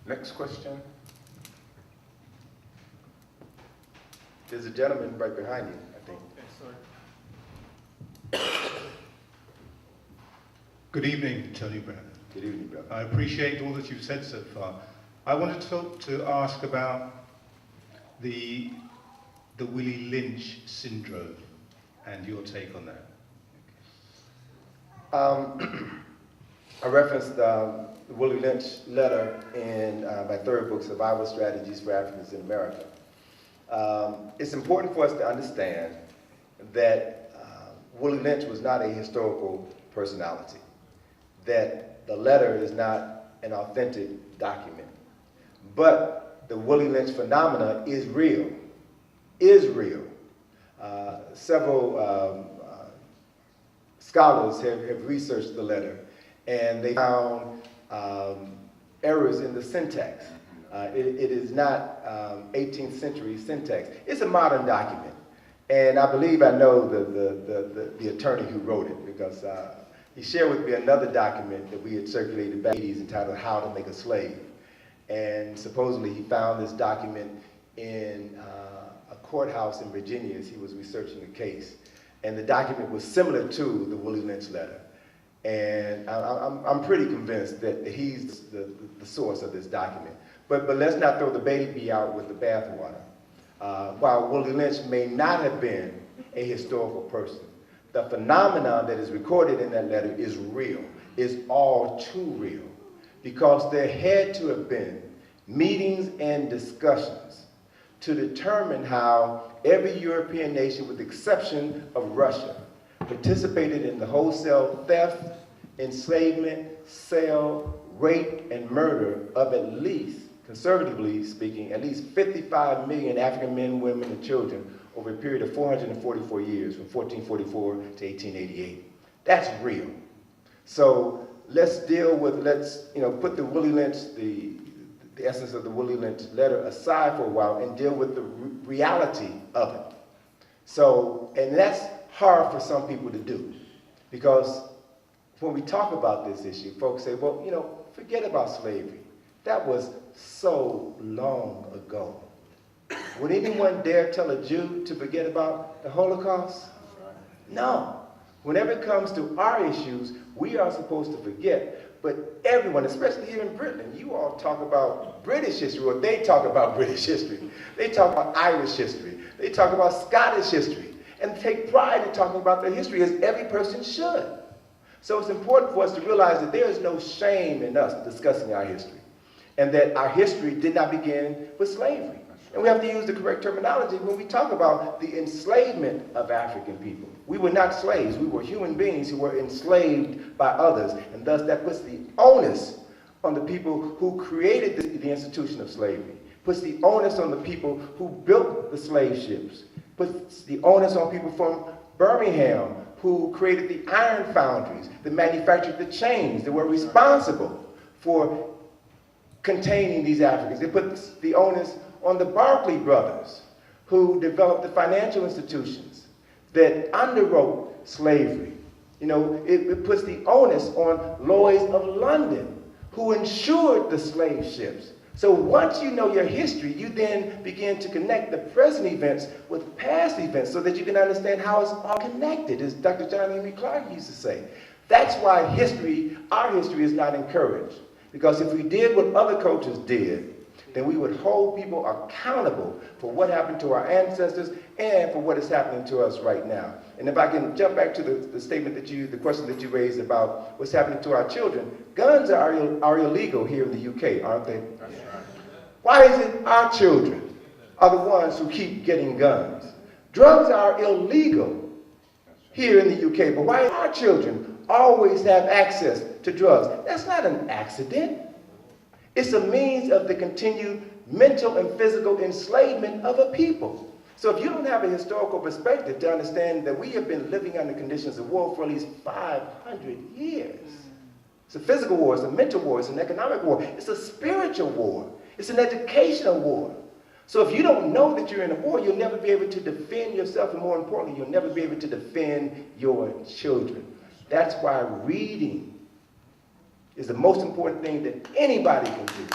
Next question. There's a gentleman right behind you, I think. Okay, sorry. Good evening, Tony Browder. Good evening, brother. I appreciate all that you've said so far. I wanted to ask about the Willie Lynch syndrome and your take on that. I referenced the Willie Lynch letter in my third book, Survival Strategies for Africans in America. It's important for us to understand that Willie Lynch was not a historical personality, that the letter is not an authentic document. But the Willie Lynch phenomena is real, Several scholars have researched the letter, and they found errors in the syntax. It is not 18th century syntax. It's a modern document. And I believe I know the attorney who wrote it, because he shared with me another document that we had circulated back in the 80s entitled How to Make a Slave. And supposedly he found this document in a courthouse in Virginia as he was researching a case. And the document was similar to the Willie Lynch letter. And I'm pretty convinced that he's the source of this document. But let's not throw the baby out with the bathwater. While Willie Lynch may not have been a historical person, the phenomenon that is recorded in that letter is real, is all too real, because there had to have been meetings and discussions to determine how every European nation, with the exception of Russia, participated in the wholesale theft, enslavement, sale, rape, and murder of at least, conservatively speaking, at least 55 million African men, women, and children over a period of 444 years, from 1444 to 1888. That's real. So let's deal with, put the Willie Lynch, the essence of the Willie Lynch letter aside for a while and deal with the reality of it. So, and that's hard for some people to do, because when we talk about this issue, folks say, well, forget about slavery. That was so long ago. Would anyone dare tell a Jew to forget about the Holocaust? No. Whenever it comes to our issues, we are supposed to forget. But everyone, especially here in Britain, you all talk about British history, or they talk about British history. They talk about Irish history. They talk about Scottish history, and take pride in talking about their history, as every person should. So it's important for us to realize that there is no shame in us discussing our history, and that our history did not begin with slavery. And we have to use the correct terminology when we talk about the enslavement of African people. We were not slaves. We were human beings who were enslaved by others. And thus that puts the onus on the people who created the institution of slavery. Puts the onus on the people who built the slave ships. Puts the onus on people from Birmingham who created the iron foundries, that manufactured the chains, that were responsible for containing these Africans. It puts the onus on the Barclay brothers, who developed the financial institutions that underwrote slavery. It puts the onus on Lloyd's of London, who insured the slave ships. So once you know your history, you then begin to connect the present events with past events, so that you can understand how it's all connected, as Dr. John Henry Clark used to say. That's why our history is not encouraged. Because if we did what other cultures did, then we would hold people accountable for what happened to our ancestors and for what is happening to us right now. And if I can jump back to the question that you raised about what's happening to our children, guns are illegal here in the UK, aren't they? That's right. Why is it our children are the ones who keep getting guns? Drugs are illegal here in the UK, but why our children always have access to drugs? That's not an accident. It's a means of the continued mental and physical enslavement of a people. So if you don't have a historical perspective to understand that we have been living under conditions of war for at least 500 years. It's a physical war, it's a mental war, it's an economic war, it's a spiritual war, it's an educational war. So if you don't know that you're in a war, you'll never be able to defend yourself, and more importantly, you'll never be able to defend your children. That's why reading is the most important thing that anybody can do.